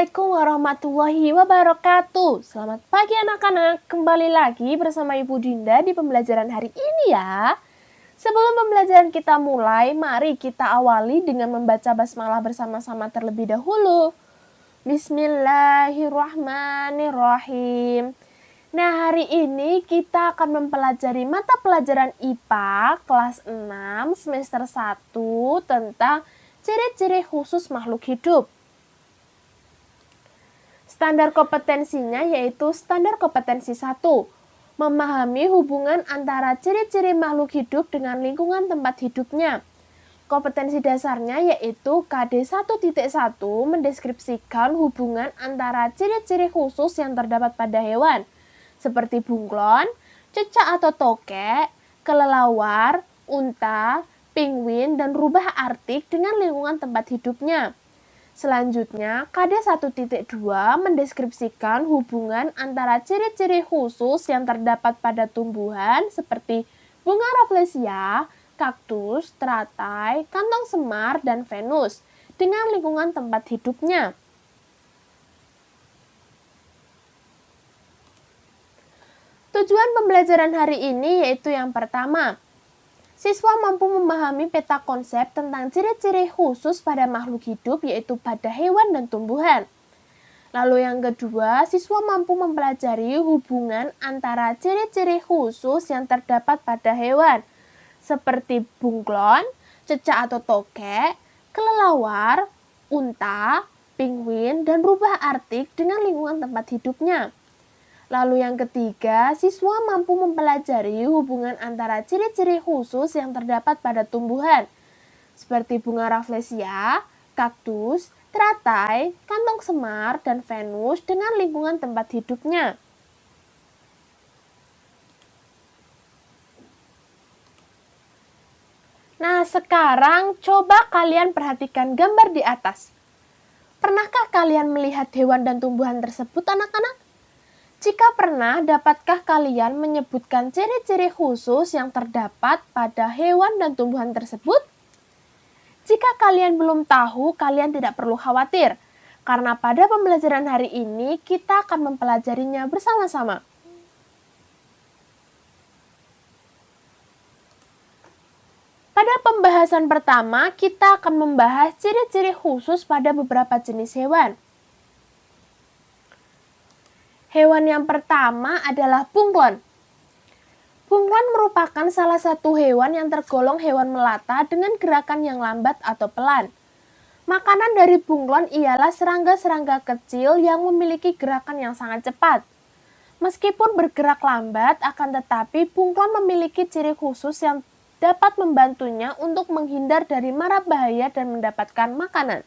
Assalamualaikum warahmatullahi wabarakatuh. Selamat pagi anak-anak, kembali lagi bersama Ibu Dinda di pembelajaran hari ini ya. Sebelum pembelajaran kita mulai, mari kita awali dengan membaca basmalah bersama-sama terlebih dahulu. Bismillahirrahmanirrahim. Nah, hari ini kita akan mempelajari mata pelajaran IPA kelas 6 semester 1 tentang ciri-ciri khusus makhluk hidup. Standar kompetensinya yaitu standar kompetensi 1, memahami hubungan antara ciri-ciri makhluk hidup dengan lingkungan tempat hidupnya. Kompetensi dasarnya yaitu KD 1.1 mendeskripsikan hubungan antara ciri-ciri khusus yang terdapat pada hewan, seperti bunglon, cecak atau tokek, kelelawar, unta, penguin, dan rubah Arktik dengan lingkungan tempat hidupnya. Selanjutnya, KD 1.2 mendeskripsikan hubungan antara ciri-ciri khusus yang terdapat pada tumbuhan seperti bunga rafflesia, kaktus, teratai, kantong semar, dan venus dengan lingkungan tempat hidupnya. Tujuan pembelajaran hari ini yaitu yang pertama, siswa mampu memahami peta konsep tentang ciri-ciri khusus pada makhluk hidup yaitu pada hewan dan tumbuhan. Lalu yang kedua, siswa mampu mempelajari hubungan antara ciri-ciri khusus yang terdapat pada hewan, seperti bunglon, cecak atau tokek, kelelawar, unta, penguin, dan rubah Arktik dengan lingkungan tempat hidupnya. Lalu yang ketiga, siswa mampu mempelajari hubungan antara ciri-ciri khusus yang terdapat pada tumbuhan, seperti bunga rafflesia, kaktus, teratai, kantong semar, dan venus dengan lingkungan tempat hidupnya. Nah, sekarang coba kalian perhatikan gambar di atas. Pernahkah kalian melihat hewan dan tumbuhan tersebut, anak-anak? Jika pernah, dapatkah kalian menyebutkan ciri-ciri khusus yang terdapat pada hewan dan tumbuhan tersebut? Jika kalian belum tahu, kalian tidak perlu khawatir, karena pada pembelajaran hari ini kita akan mempelajarinya bersama-sama. Pada pembahasan pertama, kita akan membahas ciri-ciri khusus pada beberapa jenis hewan. Hewan yang pertama adalah bunglon. Bunglon merupakan salah satu hewan yang tergolong hewan melata dengan gerakan yang lambat atau pelan. Makanan dari bunglon ialah serangga-serangga kecil yang memiliki gerakan yang sangat cepat. Meskipun bergerak lambat, akan tetapi bunglon memiliki ciri khusus yang dapat membantunya untuk menghindar dari mara bahaya dan mendapatkan makanan.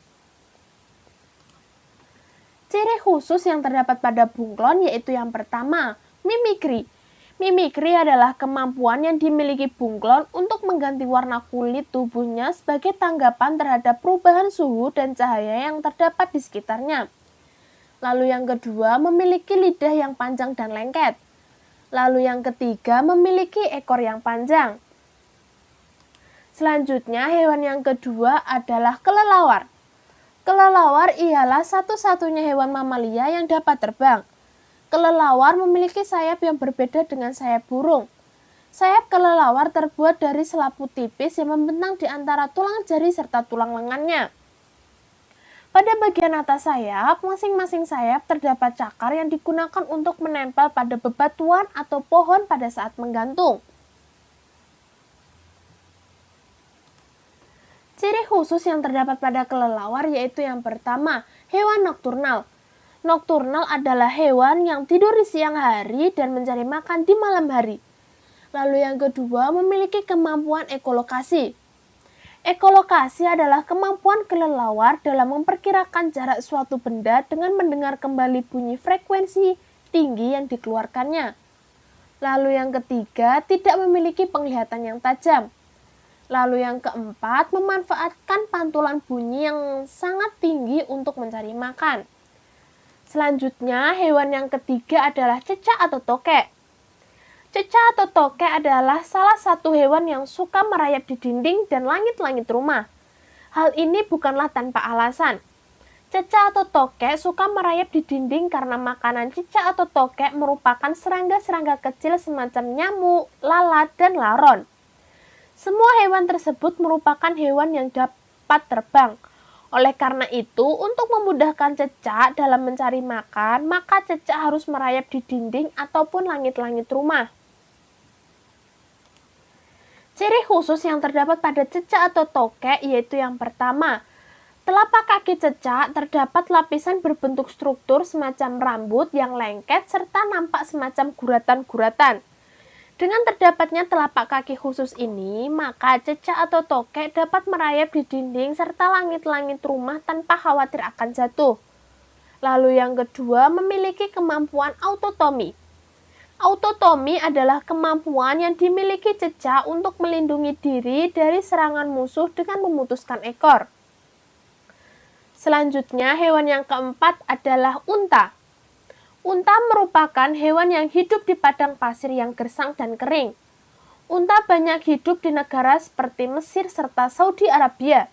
Ciri khusus yang terdapat pada bunglon yaitu yang pertama, mimikri. Mimikri adalah kemampuan yang dimiliki bunglon untuk mengganti warna kulit tubuhnya sebagai tanggapan terhadap perubahan suhu dan cahaya yang terdapat di sekitarnya. Lalu yang kedua, memiliki lidah yang panjang dan lengket. Lalu yang ketiga, memiliki ekor yang panjang. Selanjutnya, hewan yang kedua adalah kelelawar. Kelelawar ialah satu-satunya hewan mamalia yang dapat terbang. Kelelawar memiliki sayap yang berbeda dengan sayap burung. Sayap kelelawar terbuat dari selaput tipis yang membentang di antara tulang jari serta tulang lengannya. Pada bagian atas sayap, masing-masing sayap terdapat cakar yang digunakan untuk menempel pada bebatuan atau pohon pada saat menggantung. Ciri khusus yang terdapat pada kelelawar yaitu yang pertama, hewan nokturnal. Nokturnal adalah hewan yang tidur di siang hari dan mencari makan di malam hari. Lalu yang kedua, memiliki kemampuan ekolokasi. Ekolokasi adalah kemampuan kelelawar dalam memperkirakan jarak suatu benda dengan mendengar kembali bunyi frekuensi tinggi yang dikeluarkannya. Lalu yang ketiga, tidak memiliki penglihatan yang tajam. Lalu yang keempat, memanfaatkan pantulan bunyi yang sangat tinggi untuk mencari makan. Selanjutnya, hewan yang ketiga adalah cecak atau tokek. Cecak atau tokek adalah salah satu hewan yang suka merayap di dinding dan langit-langit rumah. Hal ini bukanlah tanpa alasan. Cecak atau tokek suka merayap di dinding karena makanan cicak atau tokek merupakan serangga-serangga kecil semacam nyamuk, lalat, dan laron. Semua hewan tersebut merupakan hewan yang dapat terbang. Oleh karena itu, untuk memudahkan cecak dalam mencari makan, maka cecak harus merayap di dinding ataupun langit-langit rumah. Ciri khusus yang terdapat pada cecak atau tokek yaitu yang pertama, telapak kaki cecak terdapat lapisan berbentuk struktur semacam rambut yang lengket serta nampak semacam guratan-guratan. Dengan terdapatnya telapak kaki khusus ini, maka cecak atau tokek dapat merayap di dinding serta langit-langit rumah tanpa khawatir akan jatuh. Lalu yang kedua, memiliki kemampuan autotomi. Autotomi adalah kemampuan yang dimiliki cecak untuk melindungi diri dari serangan musuh dengan memutuskan ekor. Selanjutnya, hewan yang keempat adalah unta. Unta merupakan hewan yang hidup di padang pasir yang gersang dan kering. Unta banyak hidup di negara seperti Mesir serta Saudi Arabia,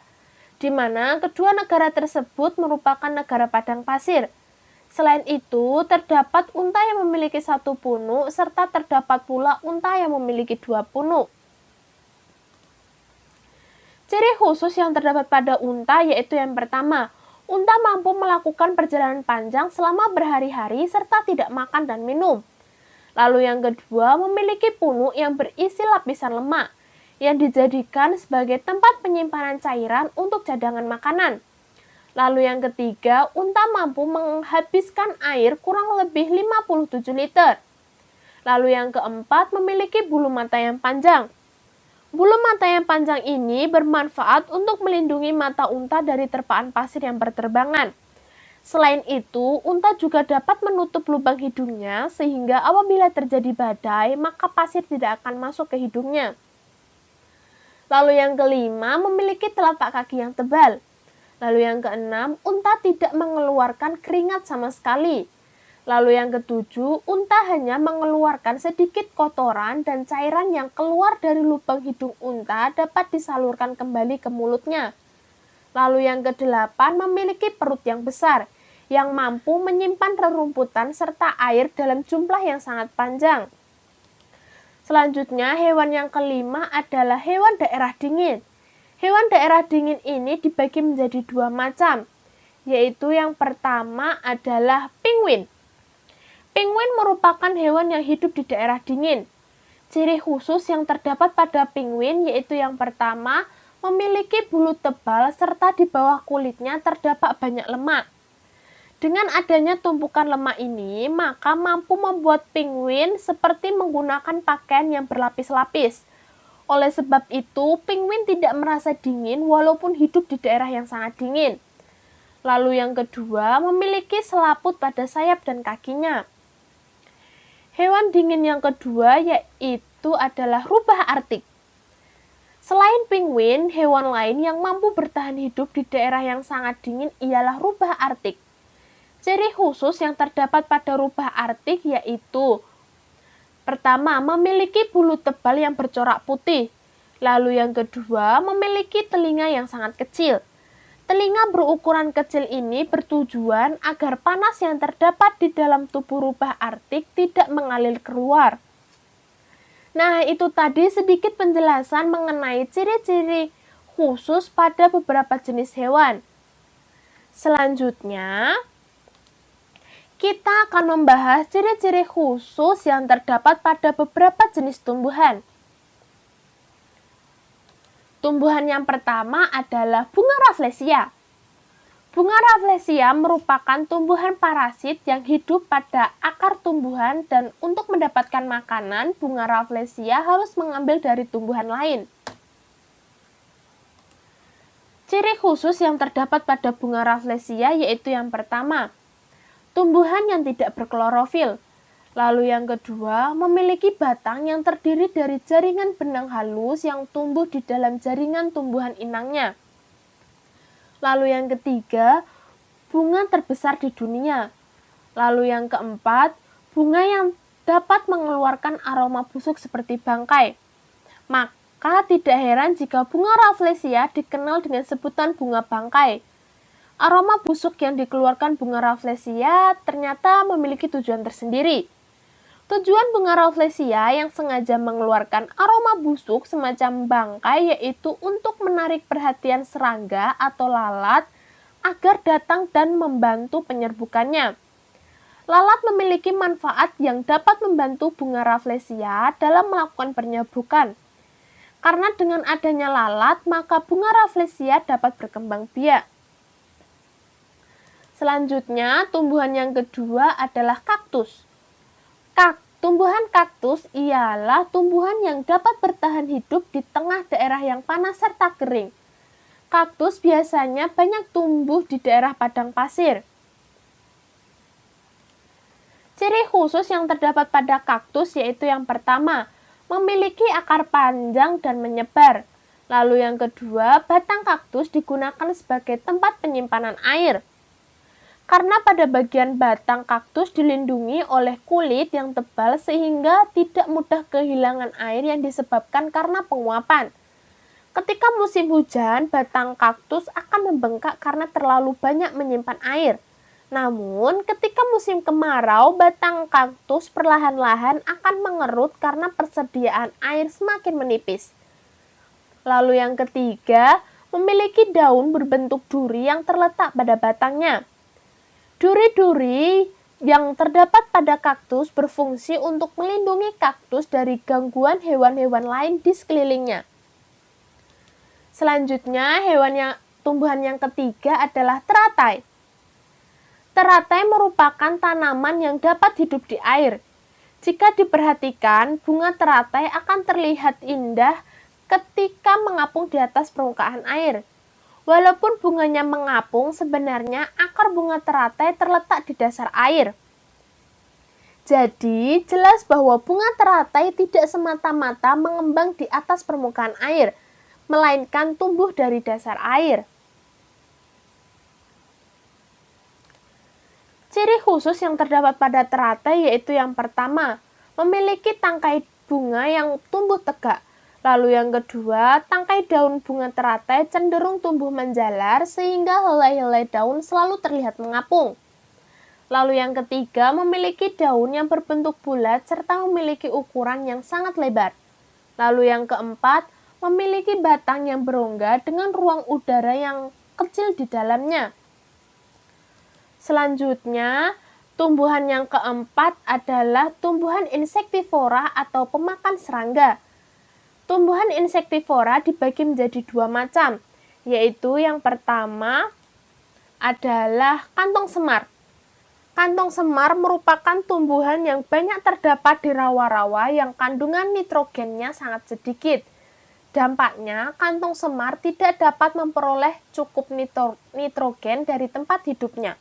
di mana kedua negara tersebut merupakan negara padang pasir. Selain itu, terdapat unta yang memiliki satu punuk, serta terdapat pula unta yang memiliki dua punuk. Ciri khusus yang terdapat pada unta yaitu yang pertama, unta mampu melakukan perjalanan panjang selama berhari-hari serta tidak makan dan minum. Lalu yang kedua, memiliki punuk yang berisi lapisan lemak yang dijadikan sebagai tempat penyimpanan cairan untuk cadangan makanan. Lalu yang ketiga, unta mampu menghabiskan air kurang lebih 57 liter. Lalu yang keempat, memiliki bulu mata yang panjang. Bulu mata yang panjang ini bermanfaat untuk melindungi mata unta dari terpaan pasir yang berterbangan. Selain itu, unta juga dapat menutup lubang hidungnya sehingga apabila terjadi badai, maka pasir tidak akan masuk ke hidungnya. Lalu yang kelima, memiliki telapak kaki yang tebal. Lalu yang keenam, unta tidak mengeluarkan keringat sama sekali. Lalu yang ketujuh, unta hanya mengeluarkan sedikit kotoran dan cairan yang keluar dari lubang hidung unta dapat disalurkan kembali ke mulutnya. Lalu yang kedelapan, memiliki perut yang besar, yang mampu menyimpan rerumputan serta air dalam jumlah yang sangat panjang. Selanjutnya, hewan yang kelima adalah hewan daerah dingin. Hewan daerah dingin ini dibagi menjadi dua macam, yaitu yang pertama adalah penguin. Penguin merupakan hewan yang hidup di daerah dingin. Ciri khusus yang terdapat pada penguin yaitu yang pertama, memiliki bulu tebal serta di bawah kulitnya terdapat banyak lemak. Dengan adanya tumpukan lemak ini, maka mampu membuat penguin seperti menggunakan pakaian yang berlapis-lapis. Oleh sebab itu, penguin tidak merasa dingin walaupun hidup di daerah yang sangat dingin. Lalu yang kedua, memiliki selaput pada sayap dan kakinya. Hewan dingin yang kedua yaitu adalah rubah Arktik. Selain penguin, hewan lain yang mampu bertahan hidup di daerah yang sangat dingin ialah rubah Arktik. Ciri khusus yang terdapat pada rubah Arktik yaitu pertama, memiliki bulu tebal yang bercorak putih. Lalu yang kedua, memiliki telinga yang sangat kecil. Telinga berukuran kecil ini bertujuan agar panas yang terdapat di dalam tubuh rubah Arktik tidak mengalir keluar. Nah, itu tadi sedikit penjelasan mengenai ciri-ciri khusus pada beberapa jenis hewan. Selanjutnya, kita akan membahas ciri-ciri khusus yang terdapat pada beberapa jenis tumbuhan. Tumbuhan yang pertama adalah bunga Rafflesia. Bunga Rafflesia merupakan tumbuhan parasit yang hidup pada akar tumbuhan dan untuk mendapatkan makanan, bunga Rafflesia harus mengambil dari tumbuhan lain. Ciri khusus yang terdapat pada bunga Rafflesia yaitu yang pertama, tumbuhan yang tidak berklorofil. Lalu yang kedua, memiliki batang yang terdiri dari jaringan benang halus yang tumbuh di dalam jaringan tumbuhan inangnya. Lalu yang ketiga, bunga terbesar di dunia. Lalu yang keempat, bunga yang dapat mengeluarkan aroma busuk seperti bangkai. Maka tidak heran jika bunga Rafflesia dikenal dengan sebutan bunga bangkai. Aroma busuk yang dikeluarkan bunga Rafflesia ternyata memiliki tujuan tersendiri. Tujuan bunga Rafflesia yang sengaja mengeluarkan aroma busuk semacam bangkai yaitu untuk menarik perhatian serangga atau lalat agar datang dan membantu penyerbukannya. Lalat memiliki manfaat yang dapat membantu bunga Rafflesia dalam melakukan penyerbukan. Karena dengan adanya lalat, maka bunga Rafflesia dapat berkembang biak. Selanjutnya, tumbuhan yang kedua adalah kaktus. Tumbuhan kaktus ialah tumbuhan yang dapat bertahan hidup di tengah daerah yang panas serta kering. Kaktus biasanya banyak tumbuh di daerah padang pasir. Ciri khusus yang terdapat pada kaktus yaitu yang pertama, memiliki akar panjang dan menyebar. Lalu yang kedua, batang kaktus digunakan sebagai tempat penyimpanan air. Karena pada bagian batang kaktus dilindungi oleh kulit yang tebal sehingga tidak mudah kehilangan air yang disebabkan karena penguapan. Ketika musim hujan, batang kaktus akan membengkak karena terlalu banyak menyimpan air. Namun, ketika musim kemarau, batang kaktus perlahan-lahan akan mengerut karena persediaan air semakin menipis. Lalu yang ketiga, memiliki daun berbentuk duri yang terletak pada batangnya. Duri-duri yang terdapat pada kaktus berfungsi untuk melindungi kaktus dari gangguan hewan-hewan lain di sekelilingnya. Selanjutnya, tumbuhan yang ketiga adalah teratai. Teratai merupakan tanaman yang dapat hidup di air. Jika diperhatikan, bunga teratai akan terlihat indah ketika mengapung di atas permukaan air. Walaupun bunganya mengapung, sebenarnya akar bunga teratai terletak di dasar air. Jadi, jelas bahwa bunga teratai tidak semata-mata mengembang di atas permukaan air, melainkan tumbuh dari dasar air. Ciri khusus yang terdapat pada teratai yaitu yang pertama, memiliki tangkai bunga yang tumbuh tegak. Lalu yang kedua, tangkai daun bunga teratai cenderung tumbuh menjalar sehingga helai-helai daun selalu terlihat mengapung. Lalu yang ketiga, memiliki daun yang berbentuk bulat serta memiliki ukuran yang sangat lebar. Lalu yang keempat, memiliki batang yang berongga dengan ruang udara yang kecil di dalamnya. Selanjutnya, tumbuhan yang keempat adalah tumbuhan insektivora atau pemakan serangga. Tumbuhan insektivora dibagi menjadi dua macam, yaitu yang pertama adalah kantong semar. Kantong semar merupakan tumbuhan yang banyak terdapat di rawa-rawa yang kandungan nitrogennya sangat sedikit. Dampaknya, kantong semar tidak dapat memperoleh cukup nitrogen dari tempat hidupnya.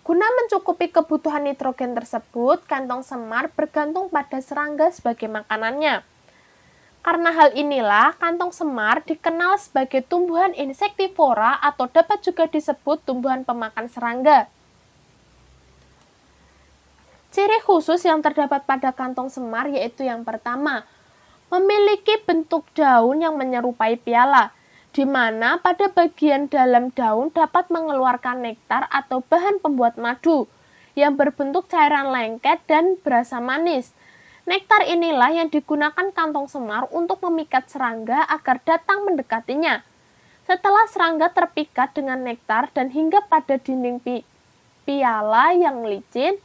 Guna mencukupi kebutuhan nitrogen tersebut, kantong semar bergantung pada serangga sebagai makanannya. Karena hal inilah, kantong semar dikenal sebagai tumbuhan insektivora atau dapat juga disebut tumbuhan pemakan serangga. Ciri khusus yang terdapat pada kantong semar yaitu yang pertama, memiliki bentuk daun yang menyerupai piala, di mana pada bagian dalam daun dapat mengeluarkan nektar atau bahan pembuat madu, yang berbentuk cairan lengket dan berasa manis. Nektar inilah yang digunakan kantong semar untuk memikat serangga agar datang mendekatinya. Setelah serangga terpikat dengan nektar dan hingga pada dinding piala yang licin,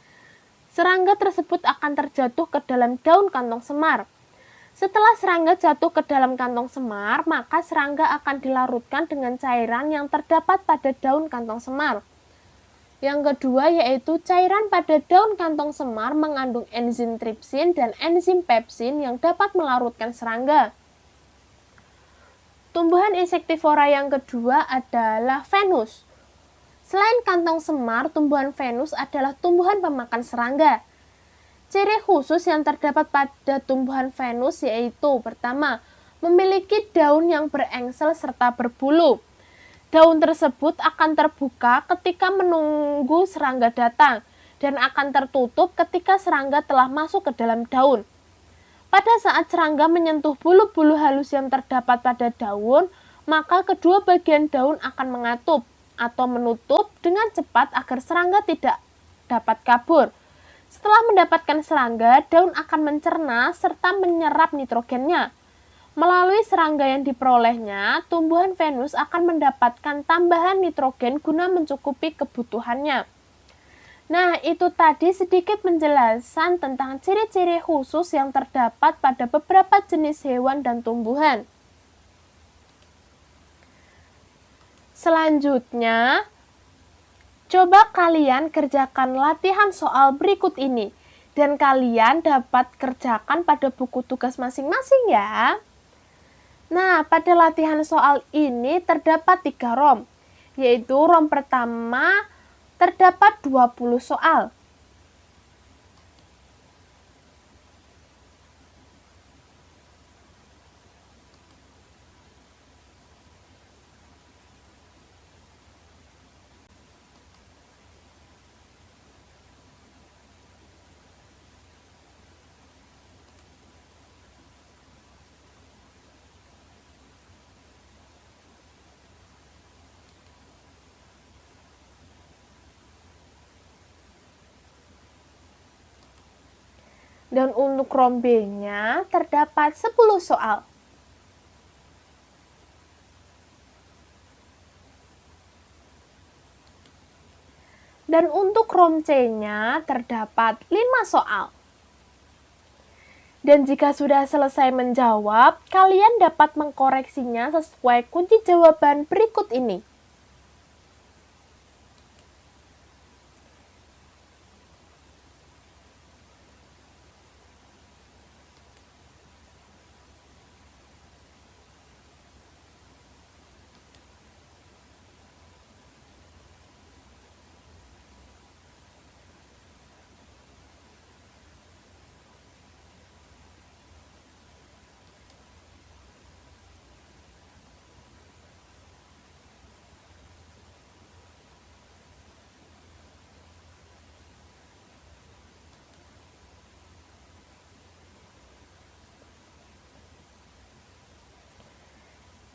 serangga tersebut akan terjatuh ke dalam daun kantong semar. Setelah serangga jatuh ke dalam kantong semar, maka serangga akan dilarutkan dengan cairan yang terdapat pada daun kantong semar. Yang kedua yaitu cairan pada daun kantong semar mengandung enzim tripsin dan enzim pepsin yang dapat melarutkan serangga. Tumbuhan insektivora yang kedua adalah Venus. Selain kantong semar, tumbuhan Venus adalah tumbuhan pemakan serangga. Ciri khusus yang terdapat pada tumbuhan Venus yaitu pertama, memiliki daun yang berengsel serta berbulu. Daun tersebut akan terbuka ketika menunggu serangga datang dan akan tertutup ketika serangga telah masuk ke dalam daun. Pada saat serangga menyentuh bulu-bulu halus yang terdapat pada daun, maka kedua bagian daun akan mengatup. atau menutup dengan cepat agar serangga tidak dapat kabur. Setelah mendapatkan serangga, daun akan mencerna serta menyerap nitrogennya. Melalui serangga yang diperolehnya, tumbuhan Venus akan mendapatkan tambahan nitrogen guna mencukupi kebutuhannya. Nah, itu tadi sedikit penjelasan tentang ciri-ciri khusus yang terdapat pada beberapa jenis hewan dan tumbuhan. Selanjutnya, coba kalian kerjakan latihan soal berikut ini. Dan kalian dapat kerjakan pada buku tugas masing-masing ya. Nah, pada latihan soal ini terdapat 3 ROM, yaitu ROM pertama terdapat 20 soal. Dan untuk ROM B-nya terdapat 10 soal. Dan untuk ROM C-nya terdapat 5 soal. Dan jika sudah selesai menjawab, kalian dapat mengkoreksinya sesuai kunci jawaban berikut ini.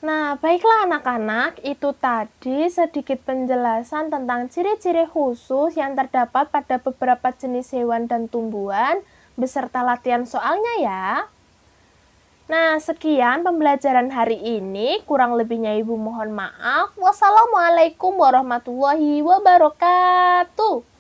Nah, baiklah anak-anak, itu tadi sedikit penjelasan tentang ciri-ciri khusus yang terdapat pada beberapa jenis hewan dan tumbuhan, beserta latihan soalnya ya. Nah, sekian pembelajaran hari ini, kurang lebihnya Ibu mohon maaf. Wassalamualaikum warahmatullahi wabarakatuh.